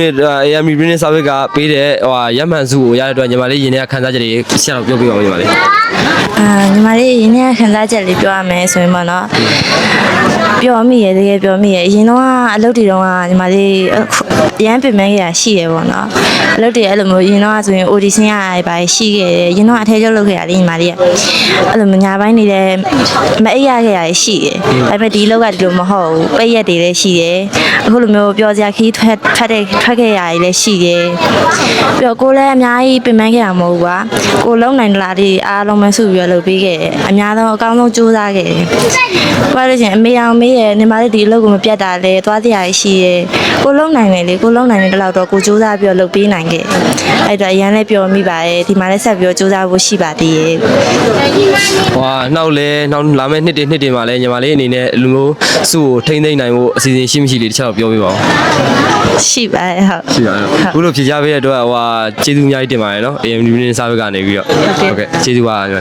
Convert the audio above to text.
နှစ် AM Business Service ကပေးတဲ့ရမှန်စုကိုရတဲ့အတွက်ညီမလေးရင်းနှီးခံစားချက်တွေဆက်တော့ပြောပြပါဦးညီမလေး ညီမလေးရင်းနှီးခံစားချက်လေးပြောရမယ်ဆိုရင်ပေါ့နော်ပြောမိရတကယ်ပြောမိရအရင်တော့အလုပ်တွေတော့ညီမလေးရမ်းပင်ပန်းကြီးရှိရပေါ့နော်အလုပ်တွေအဲ့လိုမျိုးရင်တော့ဆိုရင် audition ရပါရှိခဲ့တယ်ရင်တော့အထက်ကျောက်လုပ်ခဲ့ရလေးညီမလေးအဲ့လိုညာပိုင်းနေလည်းမအိပ်ရခဲ့ရရှိတယ်ဒါပေမဲ့ဒီလောက်ကဒီလိုမဟုတ်ဘူးပိတ်ရက်တွေလည်းရှိတယ်အခုလိုမျိုးပြောစရာခီးထွက်ခဲ့ရလည်းရှိတယ်ပြီးတော့ကိုလည်းအများကြီးပင်ပန်းခဲ့ရမဟုတ်ဘူးကွာကိုလုံးနိုင်လားဒီအားလုံးပဲစုပြီးတော့လုပ်ပေးခဲ့တယ်အများဆုံးအကောင်းဆုံးစူးစမ်းခဲ့တယ်ဘာလို့လဲဆိုရင်အမေအောင်မေးရညီမလေးဒီအလုပ်ကိုမပြတ်တာလဲသွားစရာရှိရကိုလုံးနိုင်တယ်လေကိုလုံးနိုင်တဲ့လောက်တော့ကိုစူးစမ်းပြီးတော့လုပ်ပေးနိုင်ခဲ့အဲ့တော့အရန်လည်းပြောမိပါတယ်ဒီမှာလည်းဆက်ပြီးတော့စူးစမ်းဖို့ရှိပါသေးရဲ့နောက်လာမယ့်နှစ်တွေမှာလည်းညီမလေးအနေနဲ့လူမျိုးစုကိုထိမ့်သိမ့်နိုင်ဖို့အစီအစဉ်ရှိမရှိလေးတစ်ချက်တော့ပြောပြပါဦးရှိပါတယ်ဟုတ်ရှိပါတယ်ခုလိုဖြေချပေးတဲ့အတွက်ကျေးဇူးအများကြီးတင်ပါတယ်နော် AM Business Service ကနေပြီးတော့ဟုတ်ကဲ့ကျေးဇူးပါညီမ